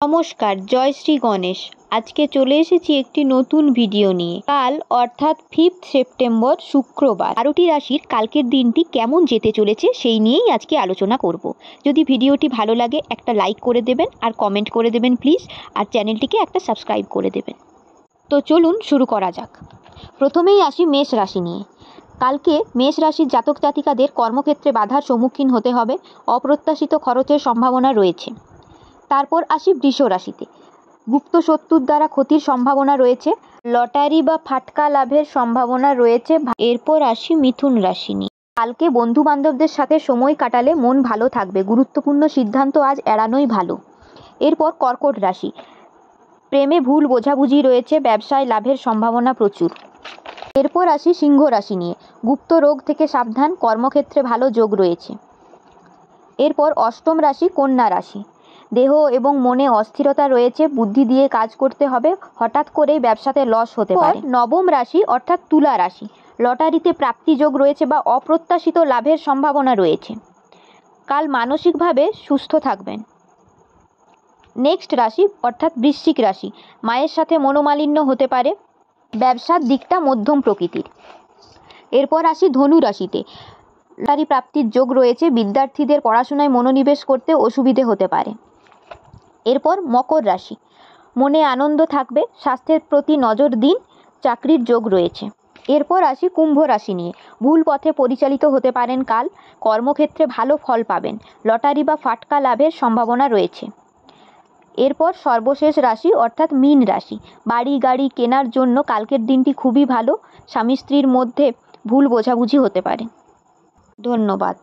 নমস্কার, জয় শ্রী গণেশ। আজকে চলে এসেছি একটি নতুন ভিডিও নিয়ে। কাল অর্থাৎ 5 সেপ্টেম্বর শুক্রবার 12টি রাশির কালকের দিনটি কেমন যেতে চলেছে সেই নিয়েই আজকে আলোচনা করব। যদি ভিডিওটি ভালো লাগে একটা লাইক করে দেবেন আর কমেন্ট করে দেবেন প্লিজ, আর চ্যানেলটিকে একটা সাবস্ক্রাইব করে দেবেন। তো চলুন শুরু করা যাক। প্রথমেই আসি মেষ রাশি নিয়ে। কালকে মেষ রাশির জাতক জাতিকাদের কর্মক্ষেত্রে বাধার সম্মুখীন হতে হবে, অপ্রত্যাশিত খরচের সম্ভাবনা রয়েছে। তারপর আসি বৃষ রাশিতে। গুপ্ত শত্রুর দ্বারা ক্ষতির সম্ভাবনা রয়েছে, লটারি বা ফাটকা লাভের সম্ভাবনা রয়েছে। এরপর আসি মিথুন রাশি নিয়ে। কালকে বন্ধু বান্ধবদের সাথে সময় কাটালে মন ভালো থাকবে, গুরুত্বপূর্ণ সিদ্ধান্ত আজ এড়ানোই ভালো। এরপর কর্কট রাশি। প্রেমে ভুল বোঝাবুঝি রয়েছে, ব্যবসায় লাভের সম্ভাবনা প্রচুর। এরপর আসি সিংহ রাশি নিয়ে। গুপ্ত রোগ থেকে সাবধান, কর্মক্ষেত্রে ভালো যোগ রয়েছে। এরপর অষ্টম রাশি কন্যা রাশি। দেহ এবং মনে অস্থিরতা রয়েছে, বুদ্ধি দিয়ে কাজ করতে হবে, হঠাৎ করেই ব্যবসাতে লস হতে পারে। নবম রাশি অর্থাৎ তুলা রাশি। লটারিতে প্রাপ্তিযোগ রয়েছে বা অপ্রত্যাশিত লাভের সম্ভাবনা রয়েছে। কাল মানসিকভাবে সুস্থ থাকবেন। নেক্সট রাশি অর্থাৎ বৃশ্চিক রাশি। মায়ের সাথে মনোমালিন্য হতে পারে, ব্যবসার দিকটা মধ্যম প্রকৃতির। এরপর আসি ধনু রাশিতে। লটারি প্রাপ্তির যোগ রয়েছে, বিদ্যার্থীদের পড়াশোনায় মনোনিবেশ করতে অসুবিধে হতে পারে। এরপর মকর রাশি। মনে আনন্দ থাকবে, স্বাস্থ্যের প্রতি নজর দিন, চাকরির যোগ রয়েছে। এরপর আসি কুম্ভ রাশি নিয়ে। ভুল পথে পরিচালিত হতে পারেন কাল, কর্মক্ষেত্রে ভালো ফল পাবেন, লটারি বা ফাটকা লাভের সম্ভাবনা রয়েছে। এরপর সর্বশেষ রাশি অর্থাৎ মীন রাশি। বাড়ি গাড়ি কেনার জন্য কালকের দিনটি খুবই ভালো, স্বামী স্ত্রীর মধ্যে ভুল বোঝাবুঝি হতে পারে। ধন্যবাদ।